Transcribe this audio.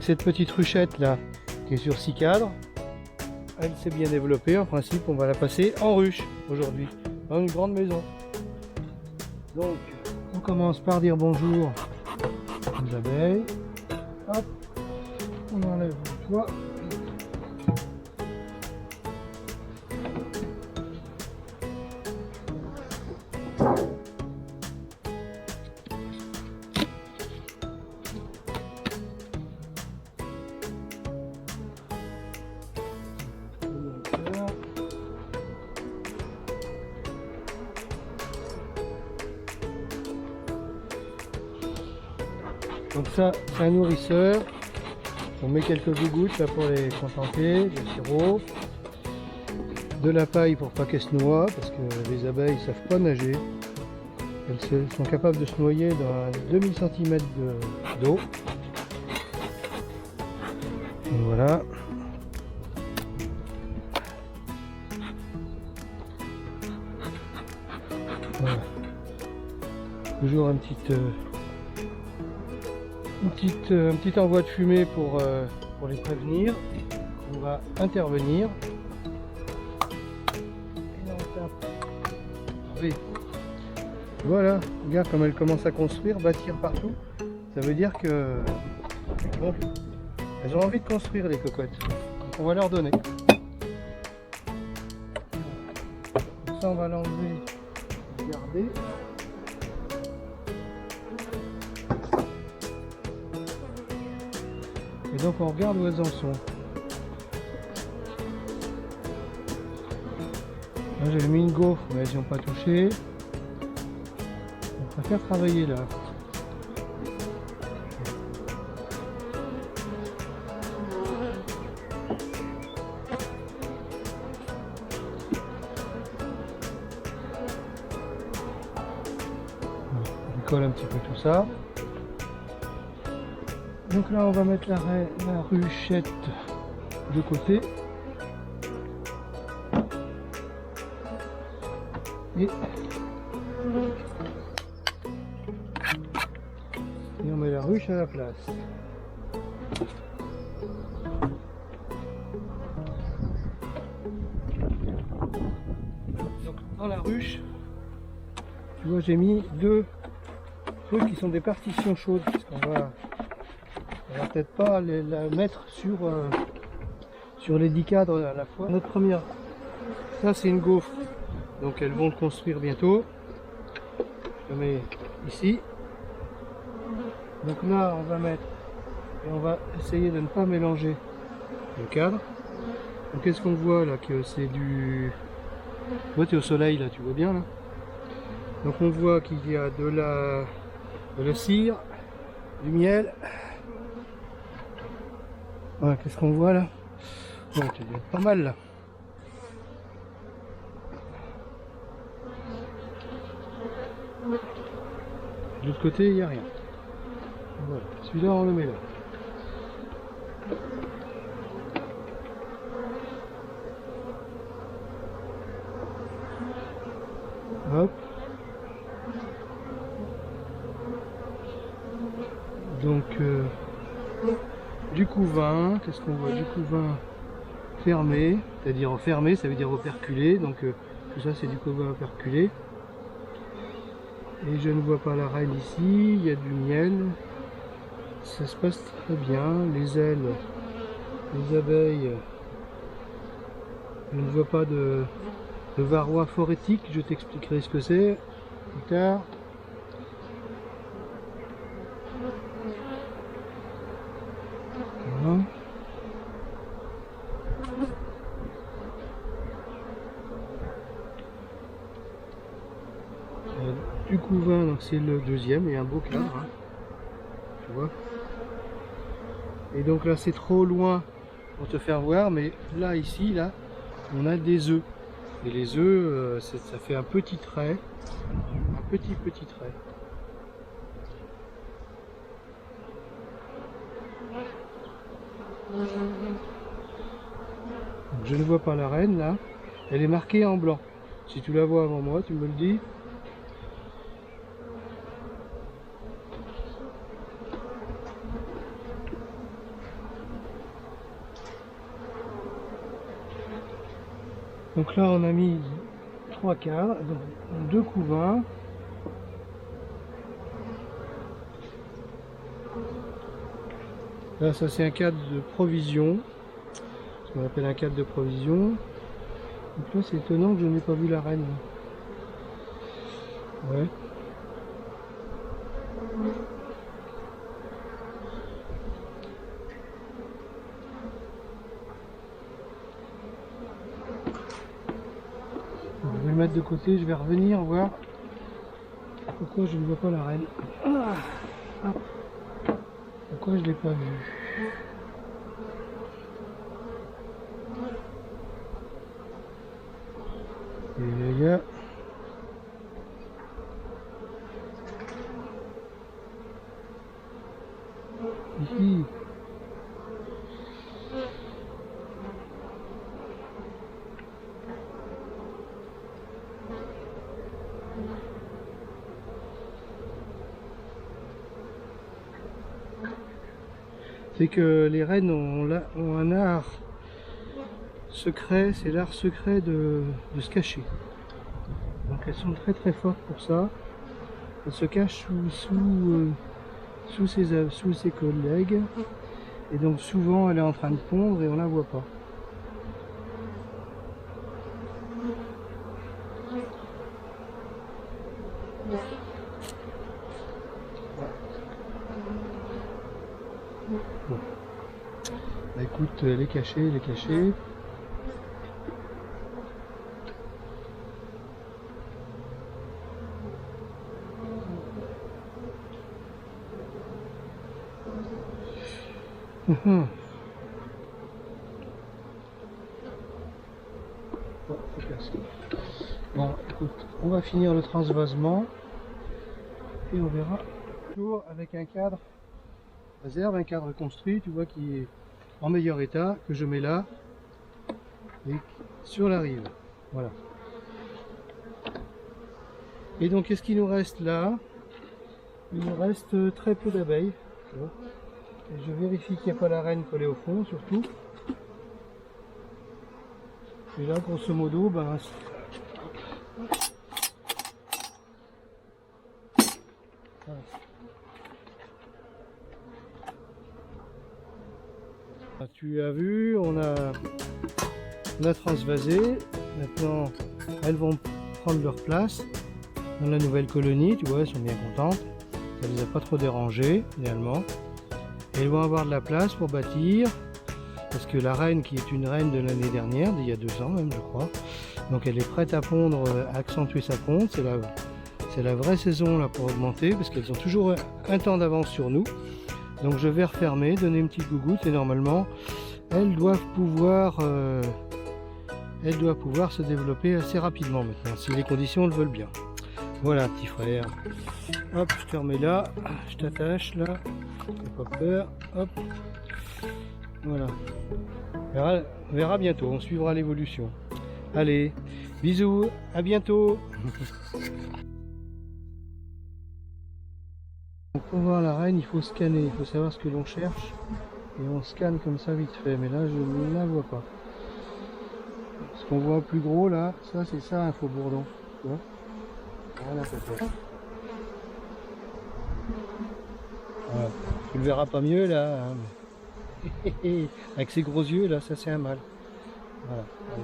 cette petite ruchette là qui est sur 6 cadres, elle s'est bien développée. En principe, on va la passer en ruche aujourd'hui, dans une grande maison. Donc, on commence par dire bonjour aux abeilles. Hop, on enlève le toit. Donc ça, c'est un nourrisseur. On met quelques gougouttes là pour les contenter, du sirop, de la paille pour pas qu'elles se noient, parce que les abeilles ne savent pas nager. Elles sont capables de se noyer dans un demi-centimètre d'eau. Voilà. Voilà. Toujours un petit envoi de fumée pour les prévenir. On va intervenir. Et là on tape. Oui. Voilà, regarde comme elle commence à construire, bâtir partout. Ça veut dire que bon, elles ont envie de construire les cocottes. Donc on va leur donner. Donc ça on va l'enlever, garder. Et donc on regarde où elles en sont. Là j'ai mis une gaufre, mais elles n'y ont pas touché. On va faire travailler là. On colle un petit peu tout ça. Donc là on va mettre la ruchette de côté. Et on met la ruche à la place. Donc dans la ruche, tu vois, j'ai mis deux trucs qui sont des partitions chaudes, puisqu'on va peut-être pas la mettre sur les 10 cadres à la fois. Notre première, ça c'est une gaufre, donc elles vont le construire bientôt. Je le mets ici. Donc là on va mettre, et on va essayer de ne pas mélanger le cadre. Donc qu'est-ce qu'on voit là, que c'est du... Tu vois, tu es au soleil là, tu vois bien là. Donc on voit qu'il y a de la cire, du miel. Voilà, qu'est-ce qu'on voit là? Bon, ça doit être pas mal là. De l'autre côté, il n'y a rien. Voilà, celui-là, on le met là. Hop. Donc, du couvain, qu'est-ce qu'on voit? Du couvain fermé, c'est-à-dire fermé, ça veut dire operculé. Donc, tout ça, c'est du couvain operculé. Et je ne vois pas la reine ici, il y a du miel. Ça se passe très bien. Les ailes, les abeilles, je ne vois pas de varroa phorétique, je t'expliquerai ce que c'est plus tard. Voilà. Du couvain, donc c'est le deuxième, il y a un beau cadre, hein, tu vois. Et donc là c'est trop loin pour te faire voir, mais là ici, là, on a des œufs. Et les œufs, ça fait un petit trait, un petit trait. Donc, je ne vois pas la reine là, elle est marquée en blanc. Si tu la vois avant moi, tu me le dis. Donc là on a mis 3 cadres, donc 2 couvains. Là ça c'est un cadre de provision, ce qu'on appelle un cadre de provision. Donc là c'est étonnant que je n'ai pas vu la reine. Ouais. Je vais le mettre de côté, je vais revenir voir pourquoi je ne vois pas la reine. Pourquoi je ne l'ai pas vue. Et il y a ici. C'est que les reines ont un art secret, c'est l'art secret de se cacher. Donc elles sont très très fortes pour ça. Elles se cachent sous ses collègues. Et donc souvent elle est en train de pondre et on la voit pas. Bon. Bah, écoute, elle est cachée, elle est cachée. Bon, écoute, on va finir le transvasement et on verra. Toujours avec un cadre réserve, un cadre construit, tu vois, qui est en meilleur état, que je mets là et sur la rive. Voilà. Et donc, qu'est-ce qu'il nous reste là? Il nous reste très peu d'abeilles. Et je vérifie qu'il n'y a pas la reine collée au fond, surtout. Et là, grosso modo, ben, tu as vu, on a transvasé. Maintenant, elles vont prendre leur place dans la nouvelle colonie. Tu vois, elles sont bien contentes. Ça ne les a pas trop dérangées, finalement. Et elles vont avoir de la place pour bâtir. Parce que la reine, qui est une reine de l'année dernière, d'il y a 2 ans même, je crois, donc elle est prête à pondre, à accentuer sa ponte. C'est la vraie saison là pour augmenter, parce qu'elles ont toujours un temps d'avance sur nous. Donc je vais refermer, donner une petite gougoute et normalement elles doivent pouvoir se développer assez rapidement maintenant, si les conditions le veulent bien. Voilà petit frère. Hop, je te remets là, je t'attache là, n'aie pas peur, hop. Voilà. On verra bientôt, on suivra l'évolution. Allez, bisous, à bientôt. Pour voir la reine, il faut scanner, il faut savoir ce que l'on cherche. Et on scanne comme ça vite fait, mais là je ne la vois pas. Ce qu'on voit plus gros là, ça c'est ça un faux bourdon. Tu vois, voilà peut-être. Voilà. Tu le verras pas mieux là. Hein, mais... avec ses gros yeux là, ça c'est un mâle. Voilà. Allez,